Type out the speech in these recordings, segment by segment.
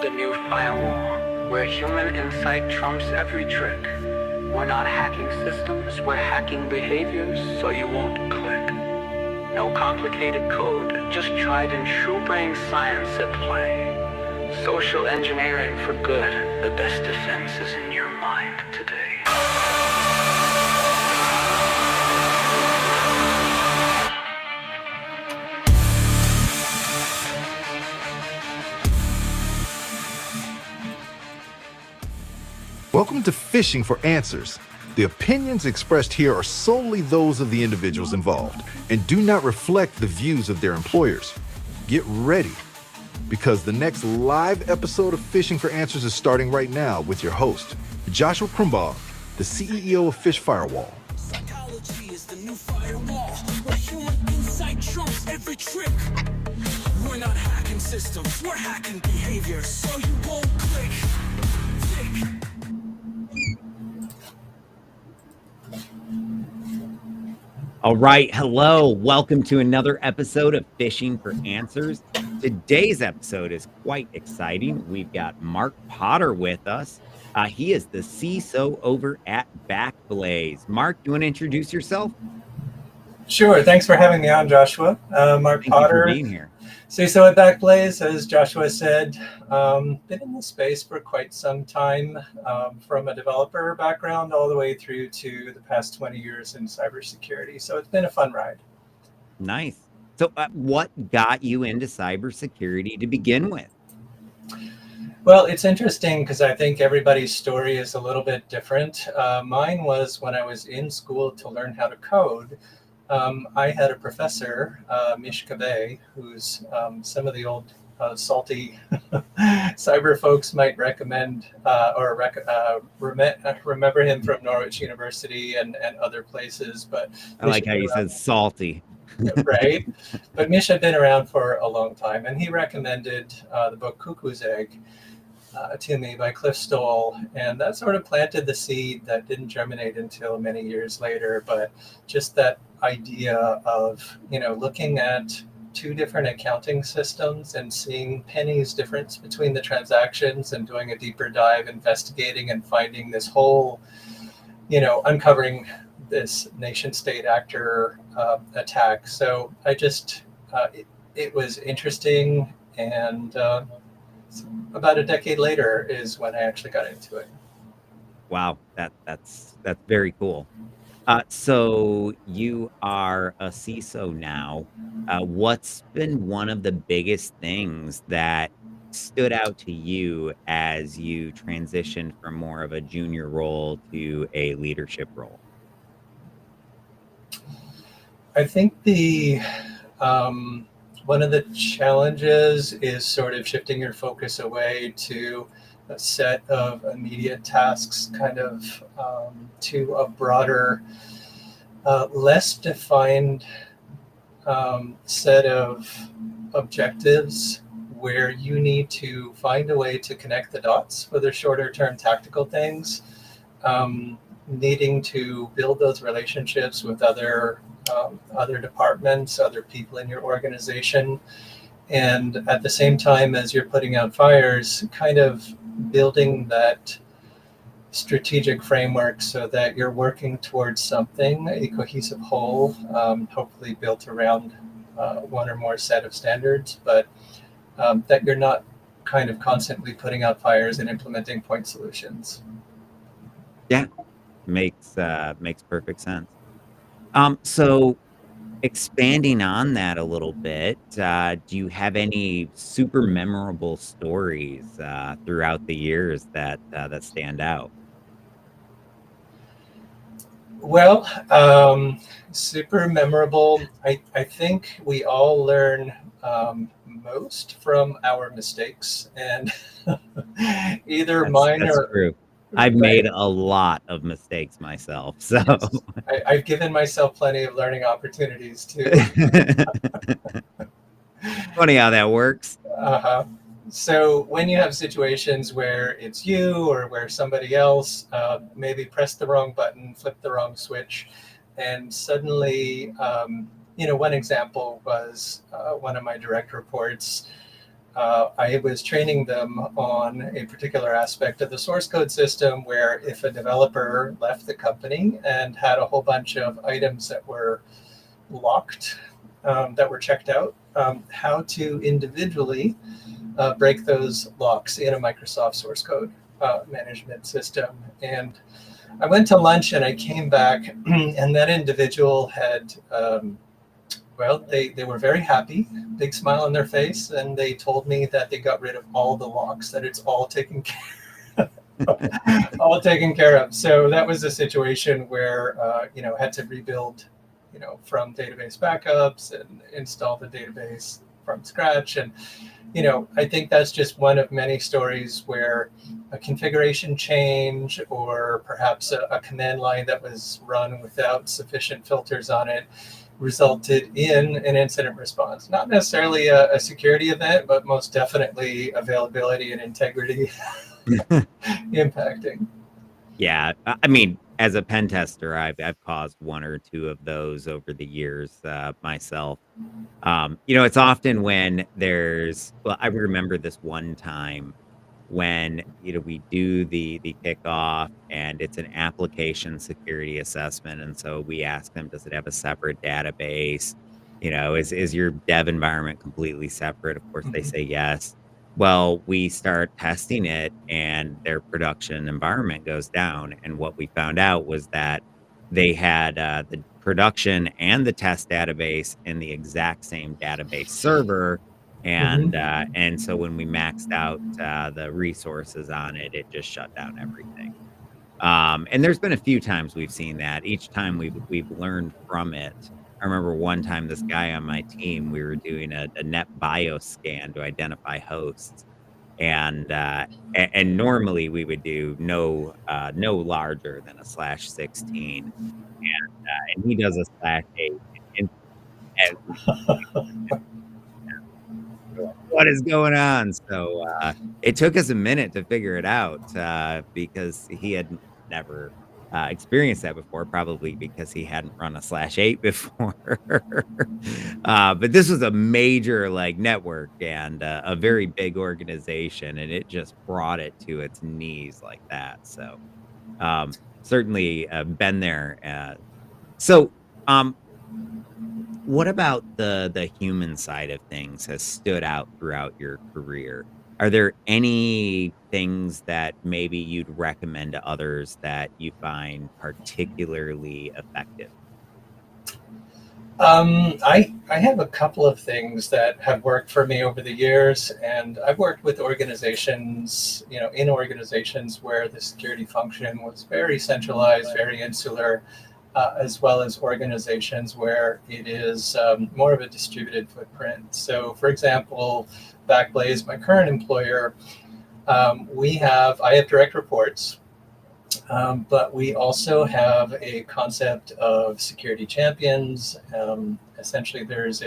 the new firewall, where human insight trumps every trick. We're not hacking systems, we're hacking behaviors so you won't click. No complicated code, just tried and true brain science at play. Social engineering for good, the best defense is in your mind today. Welcome to Phishing for Answers. The opinions expressed here are solely those of the individuals involved and do not reflect the views of their employers. Get ready, because the next live episode of Phishing for Answers is starting right now with your host, Joshua Crumbaugh, the CEO of Phish Firewall. Psychology is the new firewall, where human insight trumps every trick. We're not hacking systems, we're hacking behavior so you won't click. All right. Hello. Welcome to another episode of Phishing for Answers. Today's episode is quite exciting. We've got Mark Potter with us. He is the CISO over at Backblaze. Mark, you want to introduce yourself? Sure. Thanks for having me on, Joshua. Mark Thank Potter, you for being here. CISO at Backblaze, as Joshua said. Been in the space for quite some time, from a developer background all the way through to the past 20 years in cybersecurity. So it's been a fun ride. Nice. So what got you into cybersecurity to begin with? Well, it's interesting because I think everybody's story is a little bit different. Mine was when I was in school to learn how to code. I had a professor, Mish Kabay, who's some of the old salty cyber folks might recommend remember him from Norwich University and other places. But I like how you said salty. Right? But Mish had been around for a long time, and he recommended the book Cuckoo's Egg to me by Cliff Stoll, and that sort of planted the seed that didn't germinate until many years later. But just that idea of, looking at two different accounting systems and seeing pennies difference between the transactions and doing a deeper dive, investigating and finding this whole, uncovering this nation state actor attack. So I just, it was interesting, and about a decade later is when I actually got into it. Wow, that's very cool. So you are a CISO now. What's been one of the biggest things that stood out to you as you transitioned from more of a junior role to a leadership role? I think one of the challenges is sort of shifting your focus away to a set of immediate tasks, kind of to a broader, less defined set of objectives, where you need to find a way to connect the dots for the shorter term tactical things, needing to build those relationships with other departments, other people in your organization. And at the same time as you're putting out fires, kind of building that strategic framework so that you're working towards something, a cohesive whole, hopefully built around one or more set of standards, but that you're not kind of constantly putting out fires and implementing point solutions. Yeah, makes perfect sense. So expanding on that a little bit, do you have any super memorable stories throughout the years that stand out? Well, super memorable. I think we all learn most from our mistakes, and either mine That's or true. I've made a lot of mistakes myself, so yes, I've given myself plenty of learning opportunities too. funny how that works. Uh-huh. So when you have situations where it's you or where somebody else maybe pressed the wrong button, flipped the wrong switch, and suddenly, one example was one of my direct reports I was training them on a particular aspect of the source code system where if a developer left the company and had a whole bunch of items that were locked, that were checked out, how to individually break those locks in a Microsoft source code management system. And I went to lunch and I came back and that individual had, they were very happy, big smile on their face, and they told me that they got rid of all the locks, that it's all taken care all taken care of. So that was a situation where, had to rebuild, from database backups and install the database from scratch. And, I think that's just one of many stories where a configuration change or perhaps a command line that was run without sufficient filters on it resulted in an incident response. Not necessarily a security event, but most definitely availability and integrity impacting. Yeah, I mean, as a pen tester, I've caused one or two of those over the years myself. It's often when I remember this one time when, we do the kickoff and it's an application security assessment. And so we ask them, does it have a separate database? Is your dev environment completely separate? Of course, they Mhm. say yes. Well, we start testing it and their production environment goes down. And what we found out was that they had the production and the test database in the exact same database server. And so when we maxed out the resources on it, it just shut down everything. And there's been a few times we've seen that. Each time we've learned from it. I remember one time this guy on my team, we were doing a net BIOS scan to identify hosts. And normally we would do no larger than a /16. And he does a /8. And, and what is going on? So it took us a minute to figure it out because he had never experienced that before, probably because he hadn't run a /8 before. But this was a major network and a very big organization, and it just brought it to its knees like that. So certainly been there. So um, what about the human side of things has stood out throughout your career? Are there any things that maybe you'd recommend to others that you find particularly effective? I have a couple of things that have worked for me over the years, and I've worked with organizations, in organizations where the security function was very centralized, very insular, as well as organizations where it is more of a distributed footprint. So, for example, Backblaze, my current employer, I have direct reports. But we also have a concept of security champions. Essentially, there's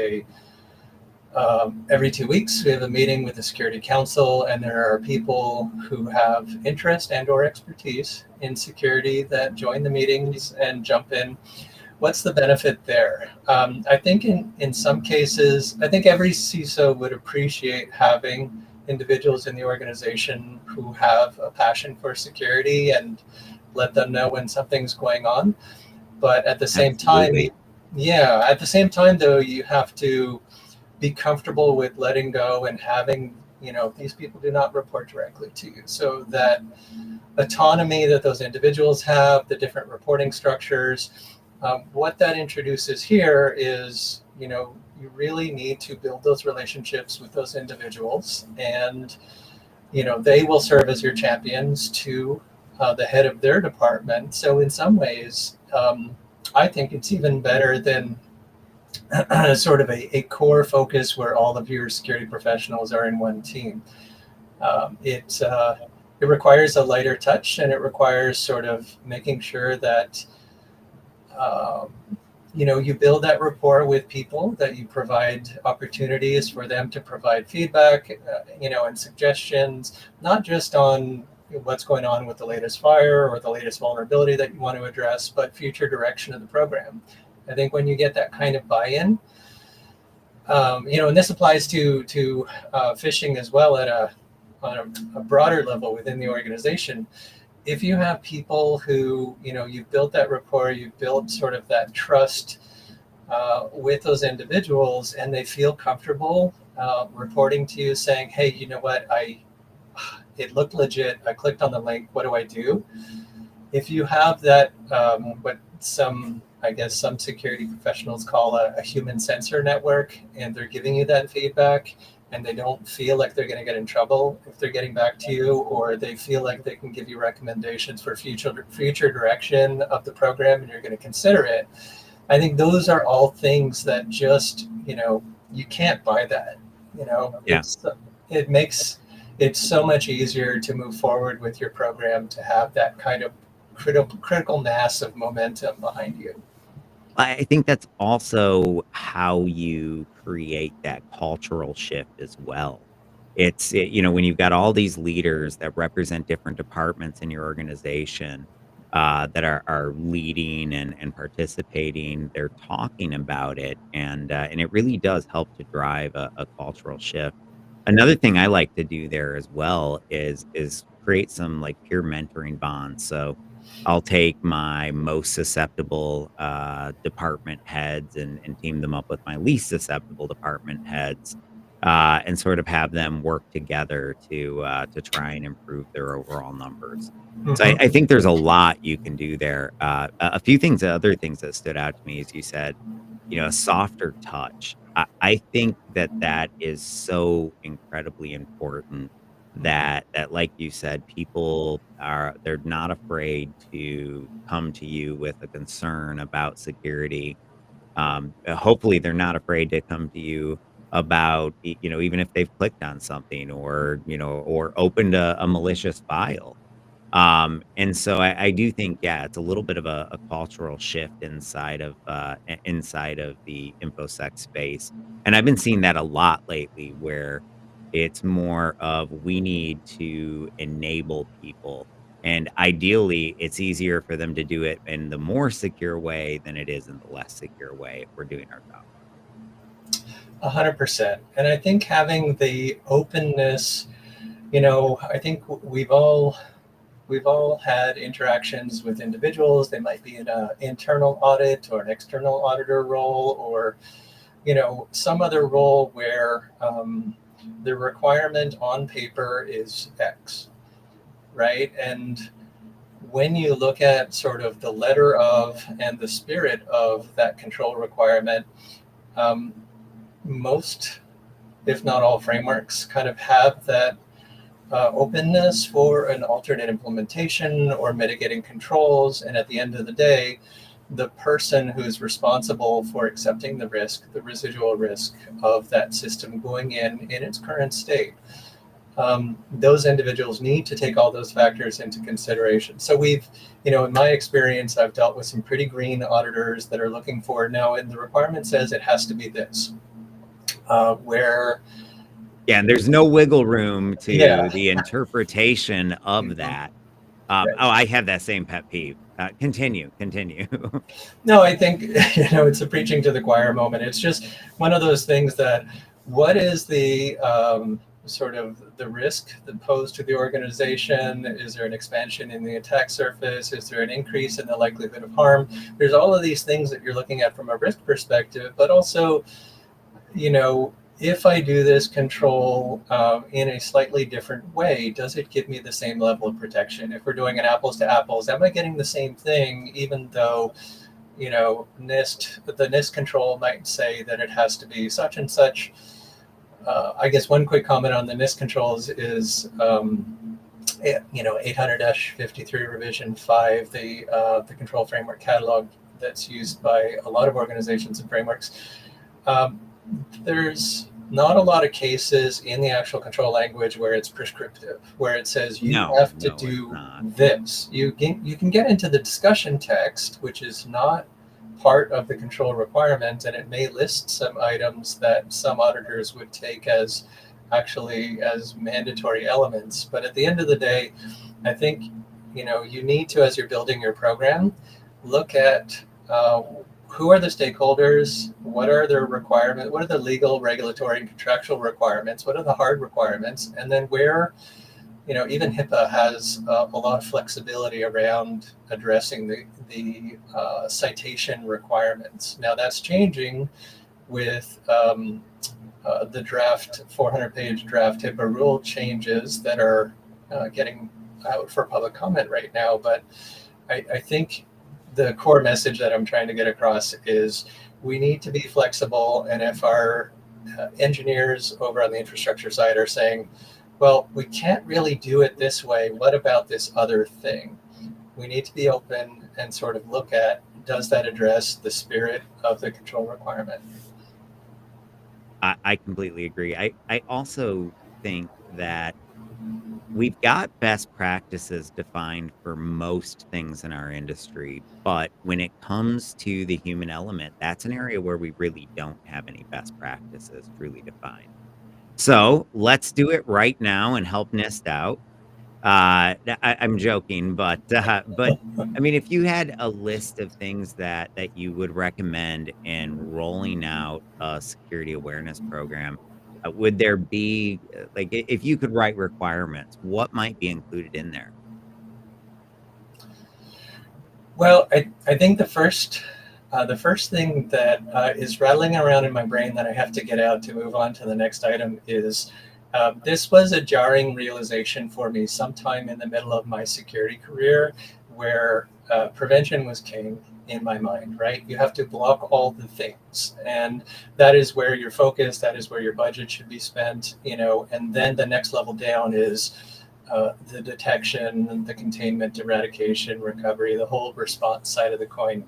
every 2 weeks, we have a meeting with the Security Council, and there are people who have interest and or expertise in security that join the meetings and jump in. What's the benefit there? I think in some cases, I think every CISO would appreciate having individuals in the organization who have a passion for security and let them know when something's going on. But at the same Absolutely. time, at the same time, though, you have to be comfortable with letting go and having, these people do not report directly to you. So that autonomy that those individuals have, the different reporting structures, what that introduces here is, you really need to build those relationships with those individuals, and they will serve as your champions to the head of their department. So in some ways, I think it's even better than sort of a core focus where all of your security professionals are in one team. It requires a lighter touch, and it requires sort of making sure that you build that rapport with people, that you provide opportunities for them to provide feedback, and suggestions, not just on what's going on with the latest fire or the latest vulnerability that you want to address, but future direction of the program. I think when you get that kind of buy-in, And this applies to phishing as well on a broader level within the organization. If you have people who, you've built that rapport, you've built sort of that trust with those individuals, and they feel comfortable reporting to you saying, hey, you know what, it looked legit, I clicked on the link, what do I do? If you have that, what some security professionals call a human sensor network, and they're giving you that feedback, and they don't feel like they're going to get in trouble if they're getting back to you, or they feel like they can give you recommendations for future direction of the program, and you're going to consider it. I think those are all things that just, you can't buy that. Yeah. It makes it so much easier to move forward with your program, to have that kind of critical mass of momentum behind you. I think that's also how you create that cultural shift as well. When you've got all these leaders that represent different departments in your organization, that are leading and participating, they're talking about it, and it really does help to drive a cultural shift. Another thing I like to do there as well is create some like peer mentoring bonds. So I'll take my most susceptible department heads and team them up with my least susceptible department heads, and sort of have them work together to try and improve their overall numbers. So I think there's a lot you can do there. A few things, other things that stood out to me, as you said, a softer touch. I think that is so incredibly important, that like you said, they're not afraid to come to you with a concern about security. Hopefully they're not afraid to come to you about, even if they've clicked on something, or opened a malicious file. And so I do think, yeah, it's a little bit of a cultural shift inside of the infosec space. And I've been seeing that a lot lately, where it's more of, we need to enable people. And ideally, it's easier for them to do it in the more secure way than it is in the less secure way if we're doing our job. 100%. And I think having the openness, I think we've all had interactions with individuals. They might be in an internal audit or an external auditor role, or some other role where the requirement on paper is X, right? And when you look at sort of the letter of and the spirit of that control requirement, most, if not all, frameworks kind of have that openness for an alternate implementation or mitigating controls. And at the end of the day, the person who's responsible for accepting the risk, the residual risk of that system going in its current state, those individuals need to take all those factors into consideration. So we've, in my experience, I've dealt with some pretty green auditors that are looking for, now, and the requirement says it has to be this, where... Yeah, and there's no wiggle room to Yeah. the interpretation of that. Right. Oh, I have that same pet peeve. Continue. No, I think, it's a preaching to the choir moment. It's just one of those things that, what is the sort of the risk that posed to the organization? Is there an expansion in the attack surface? Is there an increase in the likelihood of harm? There's all of these things that you're looking at from a risk perspective, but also, if I do this control in a slightly different way, does it give me the same level of protection? If we're doing an apples to apples, am I getting the same thing, even though, the NIST control might say that it has to be such and such? I guess one quick comment on the NIST controls is, 800-53 revision 5, the control framework catalog that's used by a lot of organizations and frameworks. There's not a lot of cases in the actual control language where it's prescriptive, where it says you have to do this. You can get into the discussion text, which is not part of the control requirement, and it may list some items that some auditors would take as mandatory elements. But at the end of the day, I think you need to, as you're building your program, look at who are the stakeholders? What are their requirements? What are the legal, regulatory, and contractual requirements? What are the hard requirements? And then where, even HIPAA has a lot of flexibility around addressing the citation requirements. Now that's changing with the draft 400-page draft HIPAA rule changes that are getting out for public comment right now. But I think the core message that I'm trying to get across is we need to be flexible. And if our engineers over on the infrastructure side are saying, well, we can't really do it this way, what about this other thing? We need to be open and sort of look at, does that address the spirit of the control requirement? I completely agree. I also think that we've got best practices defined for most things in our industry, but when it comes to the human element, that's an area where we really don't have any best practices truly defined. So let's do it right now and help NIST out. I'm joking, but I mean, if you had a list of things that you would recommend in rolling out a security awareness program, would there be like if you could write requirements, what might be included in there? Well, I think the first thing that is rattling around in my brain that I have to get out to move on to the next item is this was a jarring realization for me sometime in the middle of my security career, where prevention was king in my mind, right? You have to block all the things, and that is where your focus, that is where your budget should be spent, and then the next level down is the detection, the containment, eradication, recovery, the whole response side of the coin.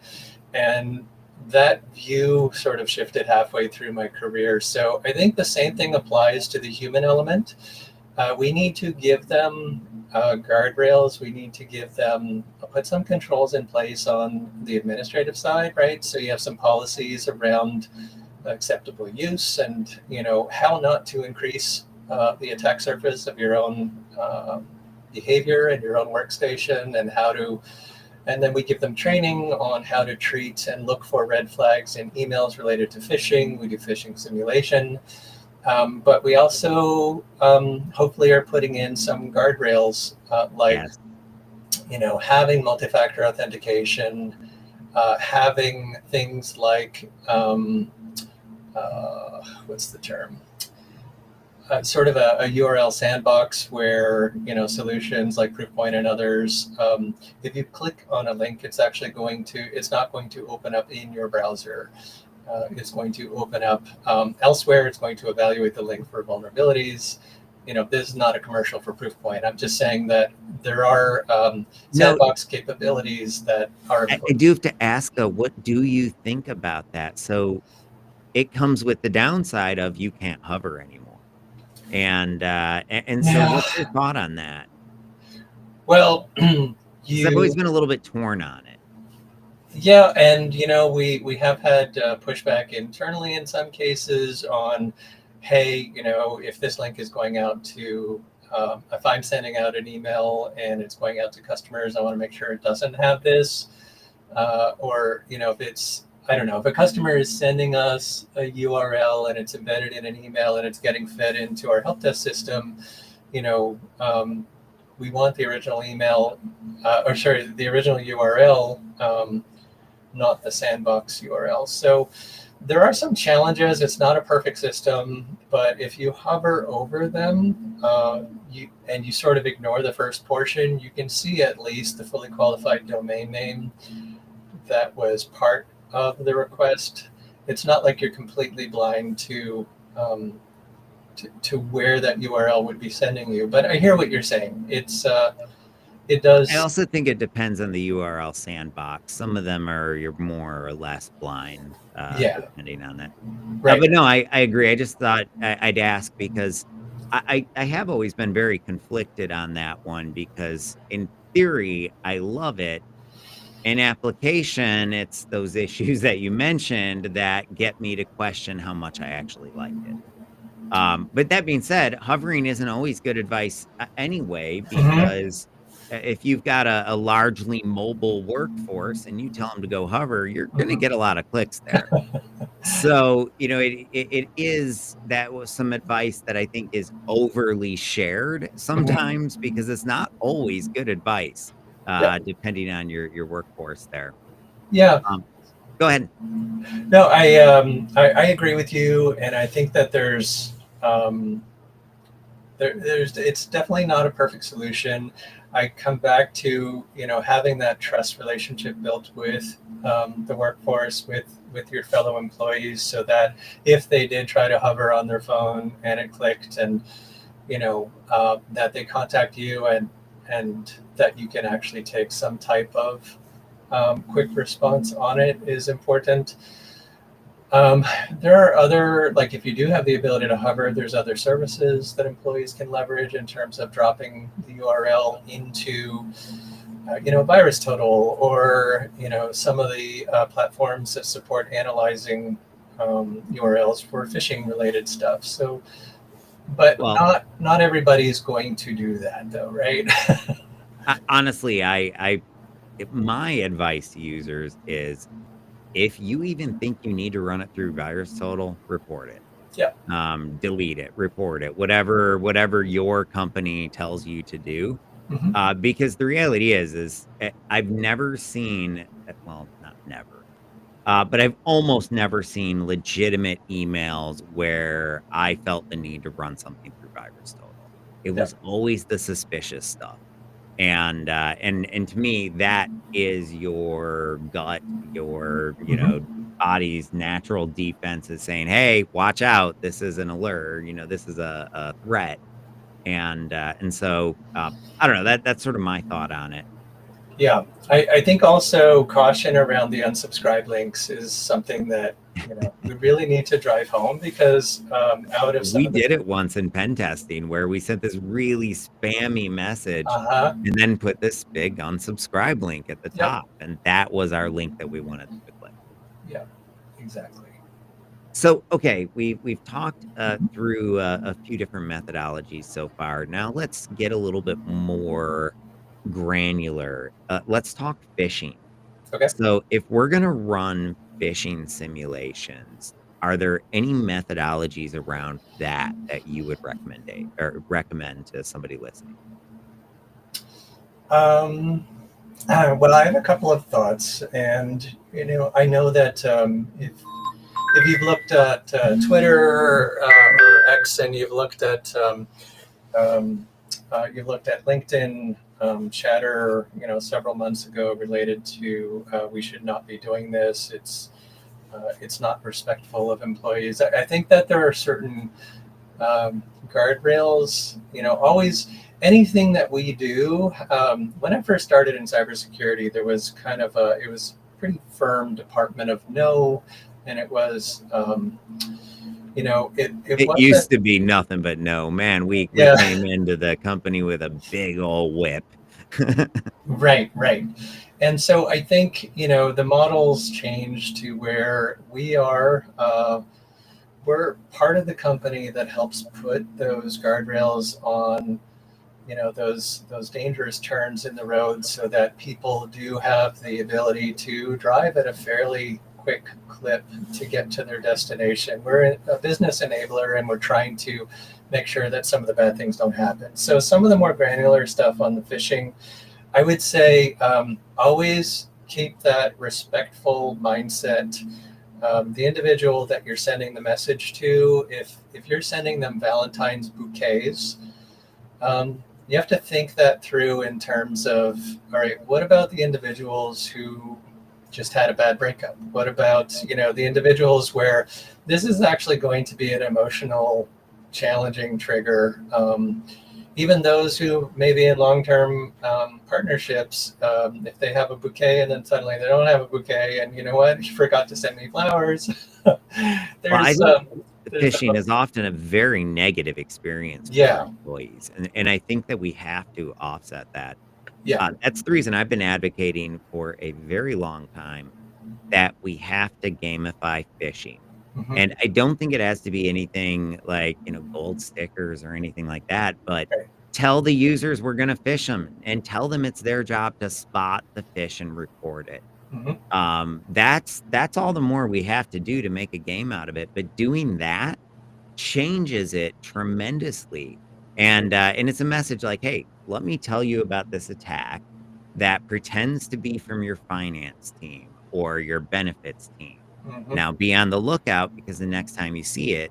And that view sort of shifted halfway through my career. So I think the same thing applies to the human element. We need to give them guardrails. We need to give them, put some controls in place on the administrative side, right? So you have some policies around acceptable use and, how not to increase the attack surface of your own behavior and your own workstation, and then we give them training on how to treat and look for red flags in emails related to phishing. We do phishing simulation. But we also hopefully are putting in some guardrails like, Yes. Having multi-factor authentication, having things like, what's the term? Sort of a URL sandbox where, solutions like Proofpoint and others, if you click on a link, it's not going to open up in your browser. It's going to open up elsewhere. It's going to evaluate the link for vulnerabilities. This is not a commercial for Proofpoint. I'm just saying that there are sandbox capabilities that are I important. do have to ask though, what do you think about that? So it comes with the downside of you can't hover anymore. And so Yeah. what's your thought on that? Well, 'Cause I've always been a little bit torn on it. yeah, and we have had pushback internally in some cases on, hey, if this link is going out to, if I'm sending out an email and it's going out to customers, I want to make sure it doesn't have this, or if it's, I don't know, if a customer is sending us a URL and it's embedded in an email and it's getting fed into our help desk system, we want the original email, the original URL, not the sandbox URL. So there are some challenges. It's not a perfect system, but if you hover over them you sort of ignore the first portion, you can see at least the fully qualified domain name that was part of the request. It's not like you're completely blind to where that URL would be sending you. But I hear what you're saying. It does. I also think it depends on the URL sandbox. Some of them you're more or less blind, depending on that. Right. But no, I agree. I just thought I'd ask because I have always been very conflicted on that one because in theory, I love it. In application, it's those issues that you mentioned that get me to question how much I actually like it. But that being said, hovering isn't always good advice anyway, because if you've got a largely mobile workforce and you tell them to go hover, you're going to Mhm. get a lot of clicks there. So, it is that was some advice that I think is overly shared Mhm. sometimes because it's not always good advice, Yeah. depending on your workforce there. Yeah. Um, Go ahead. No, I agree with you, and I think that um, there's it's definitely not a perfect solution. I come back to having that trust relationship built with the workforce, with your fellow employees, so that if they did try to hover on their phone and it clicked, and that they contact you, and that you can actually take some type of quick response on it is important. Um, there are other, like if you do have the ability to hover, there's other services that employees can leverage in terms of dropping the URL into, Virus Total, or, some of the platforms that support analyzing URLs for phishing related stuff. So, but Well, not everybody is going to do that though, right? honestly, my advice to users is if you even think you need to run it through Virus Total, report it. Yeah. Delete it, report it, whatever your company tells you to do. Hmm. Because the reality is I've never seen, well, not never, but I've almost never seen legitimate emails where I felt the need to run something through Virus Total. It Yeah. was always the suspicious stuff. And to me, that is your gut, Hmm. body's natural defense is saying, "Hey, watch out! This is an alert. This is a threat." And so I don't know. That's sort of my thought on it. Yeah, I think also caution around the unsubscribe links is something that we really need to drive home, because out of some We of the did it once in pen testing where we sent this really spammy message uh-huh. and then put this big unsubscribe link at the Yep. top, and that was our link that we wanted them to click. Yeah, exactly. So, okay, we've talked through a few different methodologies so far. Now let's get a little bit more granular. Let's talk phishing. Okay. So, if we're gonna run phishing simulations, are there any methodologies around that you would recommend to somebody listening? um well, I have a couple of thoughts, and I know that if you've looked at Twitter or X, and um, you've looked at LinkedIn chatter, several months ago, related to we should not be doing this. It's not respectful of employees. I think that there are certain guardrails. Always anything that we do. When I first started in cybersecurity, there was it was pretty firm department of no, and it was it It wasn't. used to be nothing but no. Man, we Yeah. came into the company with a big old whip. Right, right. And so I think, the models change to where we're part of the company that helps put those guardrails on, those dangerous turns in the road, so that people do have the ability to drive at a fairly quick clip to get to their destination. We're a business enabler, and we're trying to make sure that some of the bad things don't happen. So some of the more granular stuff on the phishing, I would say, always keep that respectful mindset. The individual that you're sending the message to, if you're sending them Valentine's bouquets, you have to think that through in terms of, all right, what about the individuals who just had a bad breakup? What about, the individuals where this is actually going to be an emotional, challenging trigger? Even those who may be in long-term partnerships, if they have a bouquet and then suddenly they don't have a bouquet, and you know what, you forgot to send me flowers. Well, I there's think there's phishing is often a very negative experience for our yeah, employees, and I think that we have to offset that. yeah. That's the reason I've been advocating for a very long time that we have to gamify phishing. Hmm. And I don't think it has to be anything like, gold stickers or anything like that, but Right. Tell the users we're going to phish them, and tell them it's their job to spot the phish and report it. Hmm. That's all the more we have to do to make a game out of it. But doing that changes it tremendously. And it's a message like, hey, let me tell you about this attack that pretends to be from your finance team or your benefits team. Hmm. Now be on the lookout, because the next time you see it,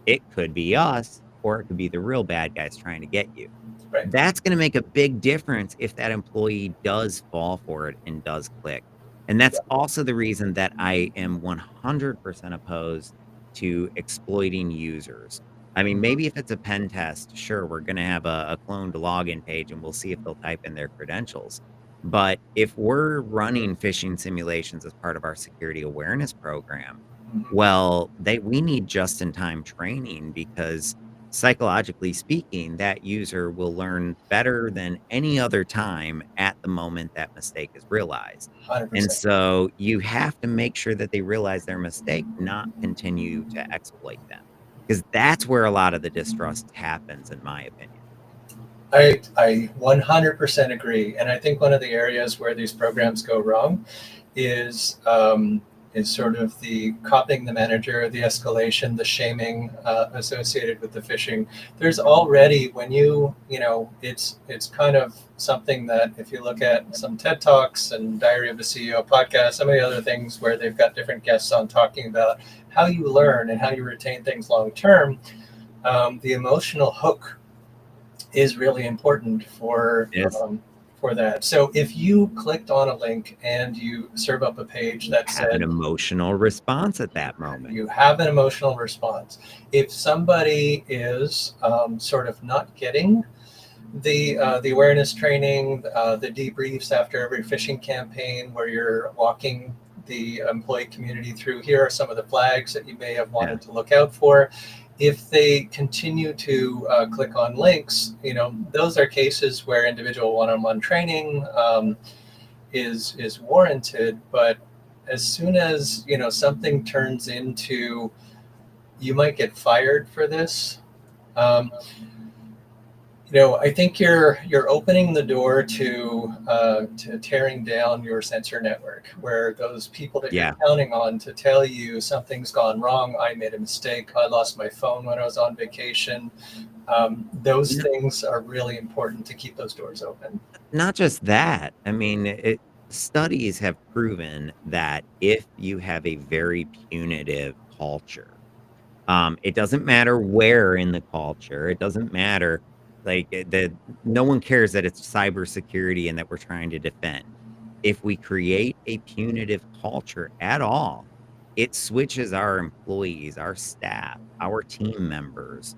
it could be us, or it could be the real bad guys trying to get you. Right. That's going to make a big difference if that employee does fall for it and does click. And that's also the reason that I am 100% opposed to exploiting users. I mean, maybe if it's a pen test, sure, we're going to have a cloned login page and we'll see if they'll type in their credentials. But if we're running phishing simulations as part of our security awareness program, Mhm. well, we need just-in-time training, because psychologically speaking, that user will learn better than any other time at the moment that mistake is realized. And 100%. so you have to make sure that they realize their mistake, not continue to exploit them, because that's where a lot of the distrust happens, in my opinion. I 100% agree, and I think one of the areas where these programs go wrong is sort of the copying the manager, the escalation, the shaming associated with the phishing. There's already, when it's kind of something that, if you look at some TED Talks and Diary of a CEO podcast, some of the other things where they've got different guests on talking about how you learn and how you retain things long term, the emotional hook is really important for Yes. for that. So if you clicked on a link and you serve up a page that Have an said emotional response at that moment. you have an emotional response, if somebody is sort of not getting the awareness training, the debriefs after every phishing campaign, where you're walking the employee community through, here are some of the flags that you may have wanted to look out for. If they continue to click on links, those are cases where individual one-on-one training is warranted. But as soon as something turns into, you might get fired for this. I think you're opening the door to tearing down your sensor network, where those people that Yeah. you're counting on to tell you something's gone wrong, I made a mistake, I lost my phone when I was on vacation. Those things are really important to keep those doors open. Not just that. I mean, studies have proven that if you have a very punitive culture, it doesn't matter where in the culture, it doesn't matter, like, that no one cares that it's cybersecurity and that we're trying to defend. If we create a punitive culture at all, it switches our employees, our staff, our team members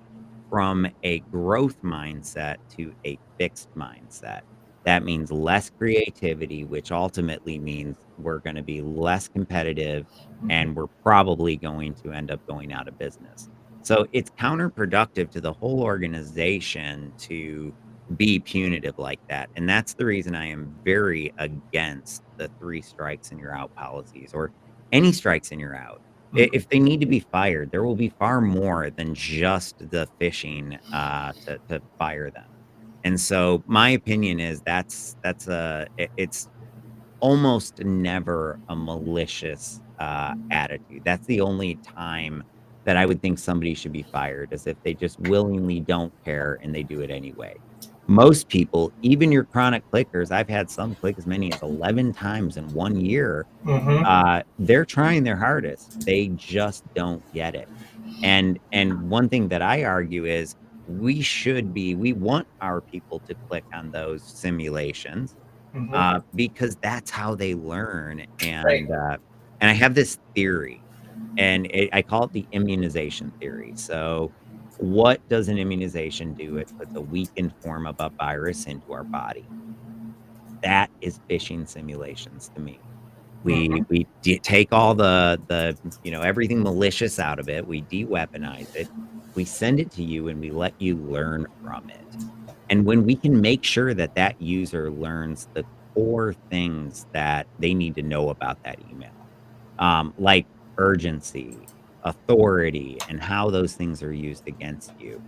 from a growth mindset to a fixed mindset. That means less creativity, which ultimately means we're going to be less competitive, and we're probably going to end up going out of business. So it's counterproductive to the whole organization to be punitive like that. And that's the reason I am very against the 3 strikes and you're out policies, or any strikes and you're out. If they need to be fired, there will be far more than just the phishing to fire them. And so my opinion is it's almost never a malicious attitude. That's the only time that I would think somebody should be fired, is if they just willingly don't care and they do it anyway. Most people, even your chronic clickers, I've had some click as many as 11 times in 1 year. Mm-hmm. They're trying their hardest. They just don't get it. And one thing that I argue is we want our people to click on those simulations, Mm-hmm. because that's how they learn. Right. And I have this theory, and I call it the immunization theory. So what does an immunization do? It puts a weakened form of a virus into our body. That is phishing simulations to me. Mm-hmm. We take all the everything malicious out of it. We de-weaponize it. We send it to you and we let you learn from it. And when we can make sure that that user learns the core things that they need to know about that email, like urgency, authority, and how those things are used against you,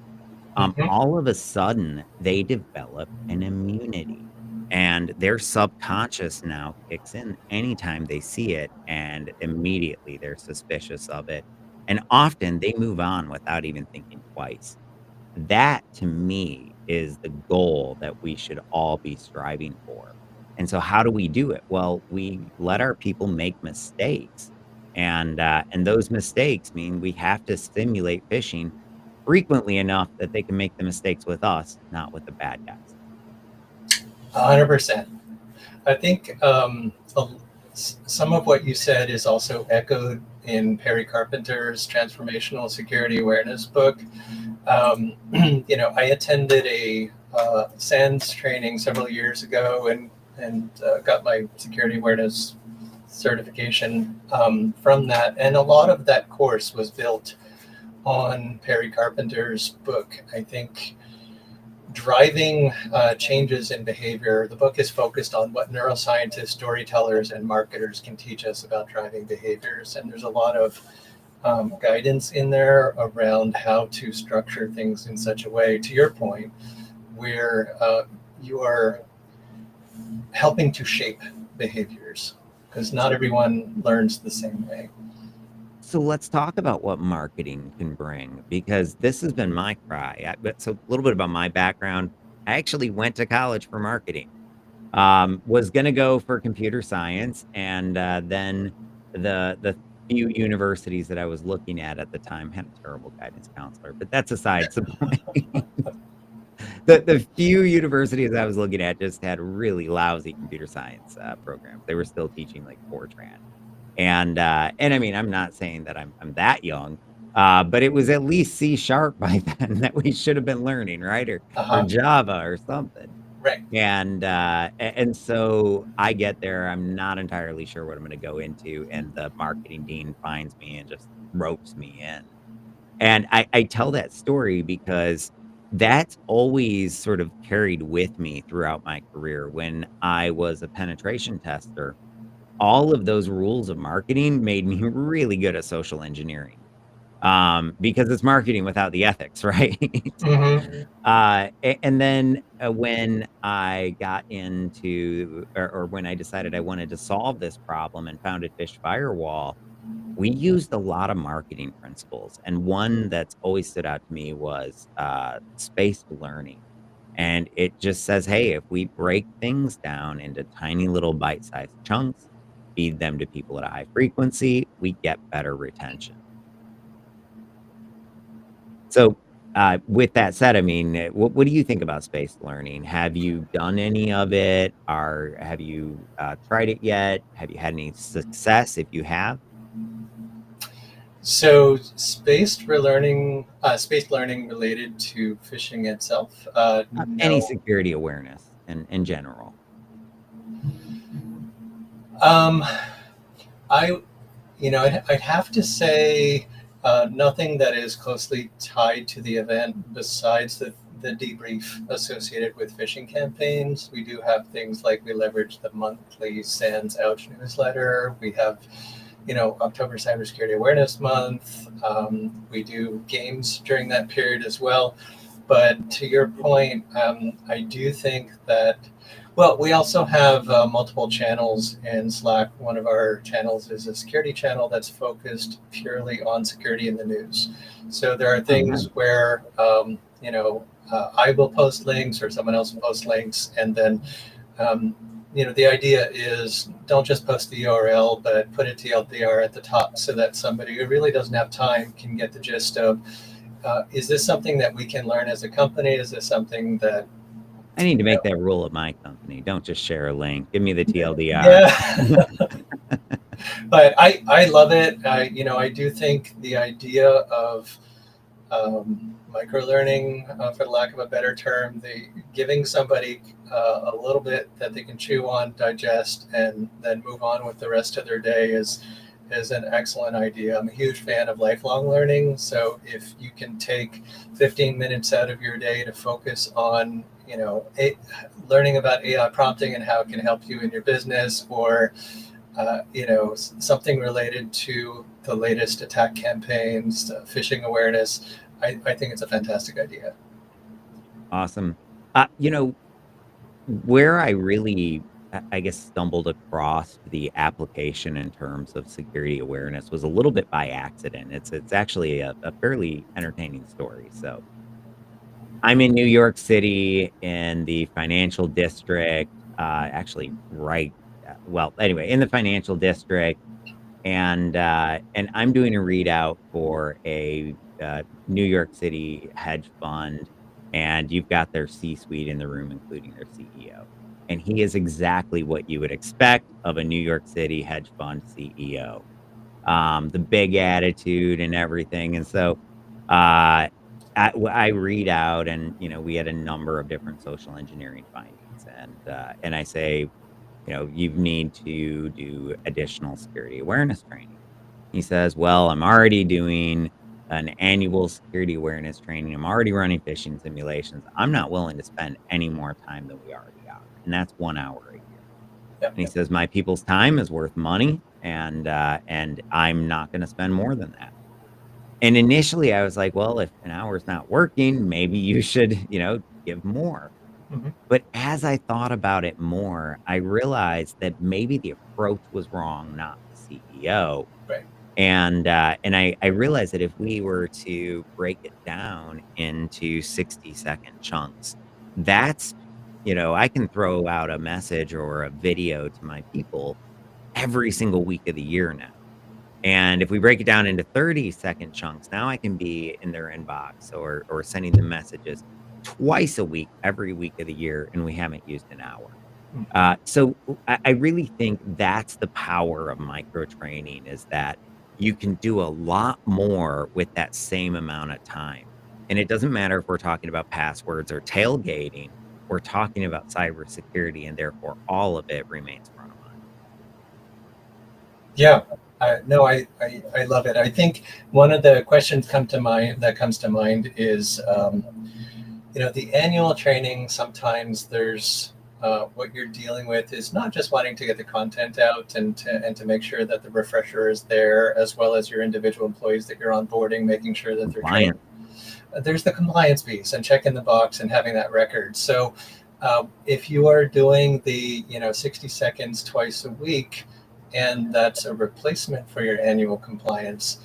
Mhm. all of a sudden they develop an immunity, and their subconscious now kicks in anytime they see it, and immediately they're suspicious of it. And often they move on without even thinking twice. That to me is the goal that we should all be striving for. And so how do we do it? Well, we let our people make mistakes. And those mistakes mean we have to simulate phishing frequently enough that they can make the mistakes with us, not with the bad guys. 100%. I think some of what you said is also echoed in Perry Carpenter's Transformational Security Awareness book. I attended a SANS training several years ago and got my security awareness certification from that. And a lot of that course was built on Perry Carpenter's book. I think driving changes in behavior. The book is focused on what neuroscientists, storytellers, and marketers can teach us about driving behaviors. And there's a lot of guidance in there around how to structure things in such a way, to your point, where you are helping to shape behaviors, because not everyone learns the same way. So let's talk about what marketing can bring, because this has been my cry. So a little bit about my background. I actually went to college for marketing. Was gonna go for computer science, and then the few universities that I was looking at the time had a terrible guidance counselor, but that's aside the point. The few universities I was looking at just had really lousy computer science programs. They were still teaching like Fortran. And I mean, I'm not saying that I'm that young, but it was at least C sharp by then that we should have been learning, right? Or Uh-huh. Java or something. Right. And so I get there, I'm not entirely sure what I'm gonna go into, and the marketing dean finds me and just ropes me in. And I tell that story because that's always sort of carried with me throughout my career. When I was a penetration tester, all of those rules of marketing made me really good at social engineering, because it's marketing without the ethics, right? Mm-hmm. And then when I got into, or when I decided I wanted to solve this problem and founded Fish Firewall, we used a lot of marketing principles. And one that's always stood out to me was spaced learning. And it just says, hey, if we break things down into tiny little bite sized chunks, feed them to people at a high frequency, we get better retention. So, with that said, I mean, what do you think about spaced learning? Have you done any of it? Or have you tried it yet? Have you had any success if you have? So spaced learning related to phishing itself. Any No. security awareness in general? Um, I, I'd have to say nothing that is closely tied to the event besides the debrief associated with phishing campaigns. We do have things like we leverage the monthly SANS Ouch newsletter. We have, October Cybersecurity Awareness Month. We do games during that period as well. But to your point, I do think that, well, we also have multiple channels in Slack. One of our channels is a security channel that's focused purely on security in the news. So there are Oh, things nice. where, I will post links or someone else will post links. And then, the idea is don't just post the URL, but put a TLDR at the top so that somebody who really doesn't have time can get the gist of, is this something that we can learn as a company? Is this something that, I need to you make know, that rule at my company. Don't just share a link. Give me the TLDR. yeah. But I love it. I do think the idea of micro learning, for the lack of a better term, the giving somebody a little bit that they can chew on, digest, and then move on with the rest of their day is an excellent idea. I'm a huge fan of lifelong learning. So if you can take 15 minutes out of your day to focus on, learning about AI prompting and how it can help you in your business, or something related to the latest attack campaigns, phishing awareness, I think it's a fantastic idea. Awesome. You know, where I really, I guess, stumbled across the application in terms of security awareness was a little bit by accident. It's actually a fairly entertaining story. So I'm in New York City in the financial district, actually right, well, anyway, in the financial district, and I'm doing a readout for a New York City hedge fund, and you've got their C-suite in the room, including their CEO. And he is exactly what you would expect of a New York City hedge fund CEO. The big attitude and everything. And so uh, I read out, and we had a number of different social engineering findings, and I say, you need to do additional security awareness training. He says, well, I'm already doing an annual security awareness training. I'm already running phishing simulations. I'm not willing to spend any more time than we already are. And that's 1 hour a year. Yep. And he says, my people's time is worth money, and I'm not going to spend more than that. And initially I was like, well, if an hour's not working, maybe you should, give more. Mm-hmm. But as I thought about it more, I realized that maybe the approach was wrong, not the CEO. Right. And I realized that if we were to break it down into 60-second chunks, that's, I can throw out a message or a video to my people every single week of the year now. And if we break it down into 30-second chunks, now I can be in their inbox or sending them messages twice a week, every week of the year, and we haven't used an hour. So I really think that's the power of micro training, is that you can do a lot more with that same amount of time. And it doesn't matter if we're talking about passwords or tailgating, we're talking about cybersecurity, and therefore all of it remains front of mind. Yeah. No, I love it. I think one of the questions comes to mind is, the annual training. Sometimes there's what you're dealing with is not just wanting to get the content out and to make sure that the refresher is there, as well as your individual employees that you're onboarding, making sure that they're trained. There's the compliance piece and checking the box and having that record. So if you are doing the 60 seconds twice a week, and that's a replacement for your annual compliance,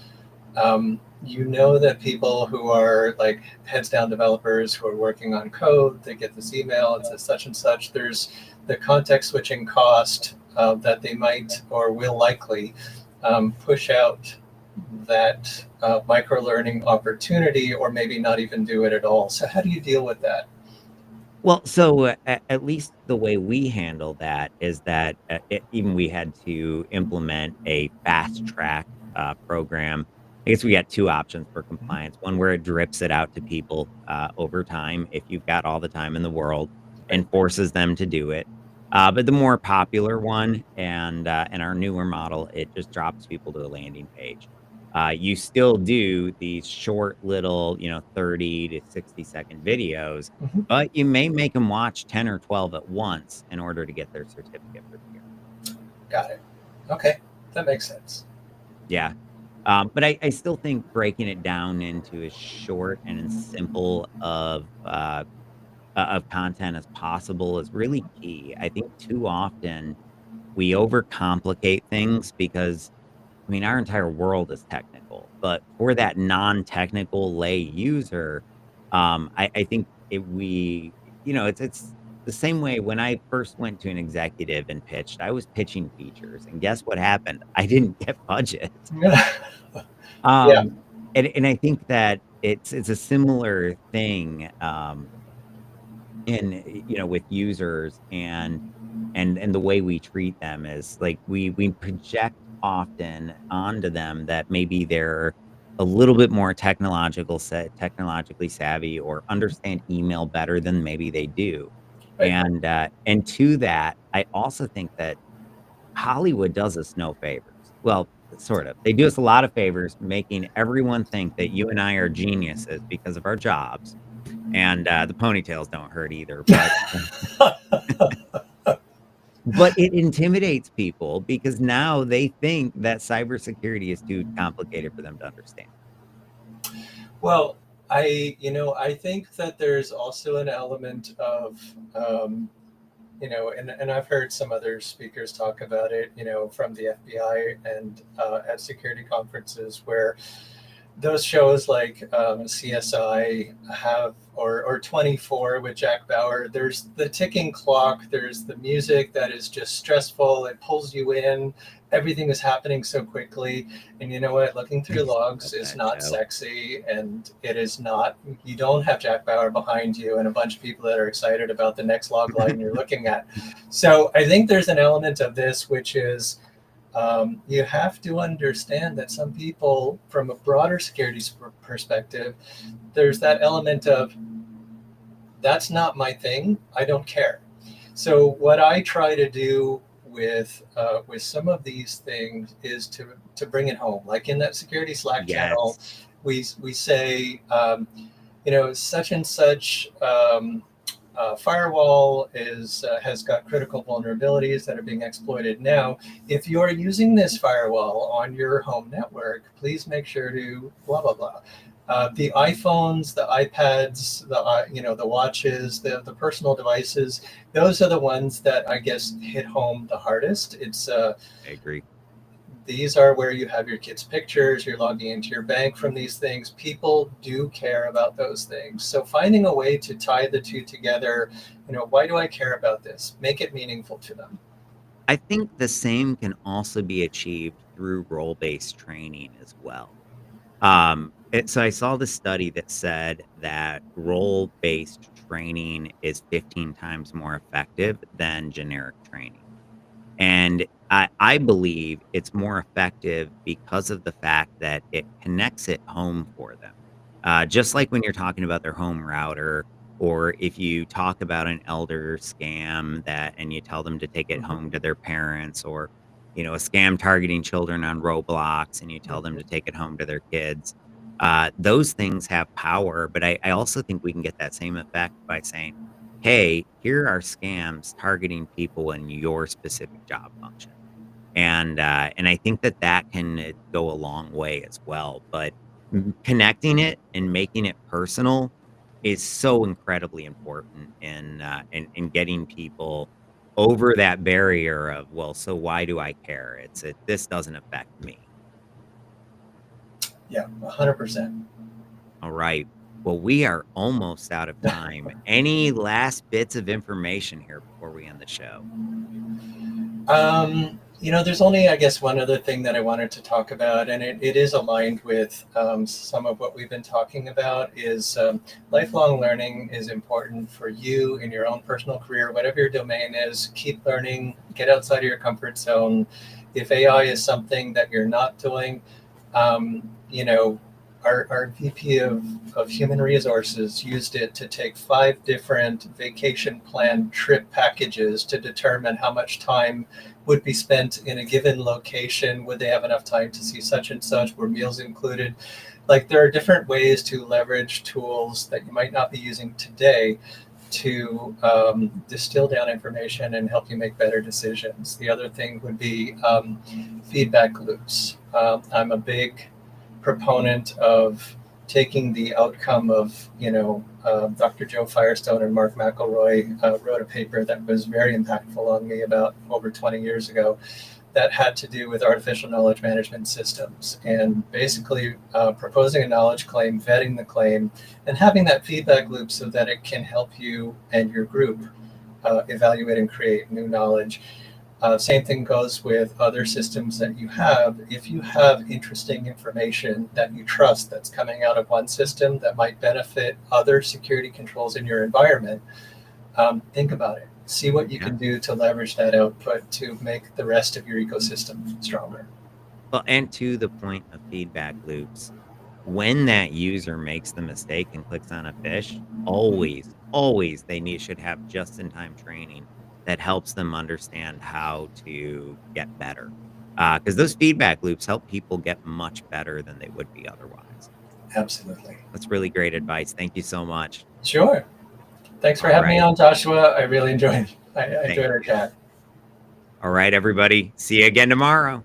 that people who are like heads down developers who are working on code, they get this email, it says such and such. There's the context switching cost that they might or will likely push out that micro learning opportunity, or maybe not even do it at all. So how do you deal with that? Well, so at least the way we handle that is that even we had to implement a fast track program. I guess we got two options for compliance. One where it drips it out to people over time, if you've got all the time in the world, and forces them to do it. But the more popular one and our newer model, it just drops people to a landing page. You still do these short little, 30 to 60-second videos, Mhm. but you may make them watch 10 or 12 at once in order to get their certificate for the year. Got it. Okay, that makes sense. Yeah. But I still think breaking it down into as short and as simple of content as possible is really key. I think too often we overcomplicate things because, I mean, our entire world is technical, but for that non-technical lay user, I think it's the same way when I first went to an executive and pitched. I was pitching features, and guess what happened? I didn't get budget. Yeah. And I think that it's a similar thing with users, and the way we treat them is like we project often onto them that maybe they're a little bit more technologically savvy, or understand email better than maybe they do. Right. And to that, I also think that Hollywood does us no favors. Well, sort of. They do us a lot of favors, making everyone think that you and I are geniuses because of our jobs. And the ponytails don't hurt either, but it intimidates people because now they think that cybersecurity is too complicated for them to understand. Well, I think that there's also an element of, and I've heard some other speakers talk about it, from the FBI and at security conferences where those shows like CSI have, or 24 with Jack Bauer, there's the ticking clock, there's the music that is just stressful, it pulls you in, everything is happening so quickly. And you know what, looking through logs is not sexy, and it is not, you don't have Jack Bauer behind you and a bunch of people that are excited about the next log line you're looking at. So I think there's an element of this, which is you have to understand that some people, from a broader security perspective, there's that element of, that's not my thing, I don't care. So what I try to do with some of these things is to bring it home. Like in that security Slack channel, we say, such and such firewall has got critical vulnerabilities that are being exploited now. If you are using this firewall on your home network, please make sure to blah blah blah. The iPhones, the iPads, the watches, the personal devices, those are the ones that I guess hit home the hardest. I agree. These are where you have your kids' pictures, you're logging into your bank from these things. People do care about those things. So finding a way to tie the two together, why do I care about this? Make it meaningful to them. I think the same can also be achieved through role-based training as well. So I saw the study that said that role-based training is 15 times more effective than generic training. And I believe it's more effective because of the fact that it connects it home for them. Just like when you're talking about their home router, or if you talk about an elder scam and you tell them to take it home to their parents, or a scam targeting children on Roblox and you tell them to take it home to their kids. Those things have power, but I also think we can get that same effect by saying, hey, here are scams targeting people in your specific job function. And I think that can go a long way as well. But connecting it and making it personal is so incredibly important in getting people over that barrier of, well, so why do I care? This doesn't affect me. Yeah, 100%. All right. Well, we are almost out of time. Any last bits of information here before we end the show? There's only, I guess, one other thing that I wanted to talk about, and it is aligned with some of what we've been talking about, is lifelong learning is important for you in your own personal career, whatever your domain is. Keep learning, get outside of your comfort zone. If AI is something that you're not doing, our VP of Human Resources used it to take 5 different vacation plan trip packages to determine how much time would be spent in a given location. Would they have enough time to see such and such? Were meals included? Like, there are different ways to leverage tools that you might not be using today to distill down information and help you make better decisions. The other thing would be feedback loops. I'm a big proponent of taking the outcome of, Dr. Joe Firestone and Mark McElroy wrote a paper that was very impactful on me about over 20 years ago that had to do with artificial knowledge management systems, and basically proposing a knowledge claim, vetting the claim, and having that feedback loop so that it can help you and your group evaluate and create new knowledge. Same thing goes with other systems that you have. If you have interesting information that you trust that's coming out of one system that might benefit other security controls in your environment, think about it. See what you can do to leverage that output to make the rest of your ecosystem stronger. Well, and to the point of feedback loops, when that user makes the mistake and clicks on a phish, always should have just-in-time training that helps them understand how to get better. Because those feedback loops help people get much better than they would be otherwise. Absolutely. That's really great advice. Thank you so much. Sure. Thanks for having me on, Joshua. I really enjoyed it. I enjoyed our chat. All right, everybody. See you again tomorrow.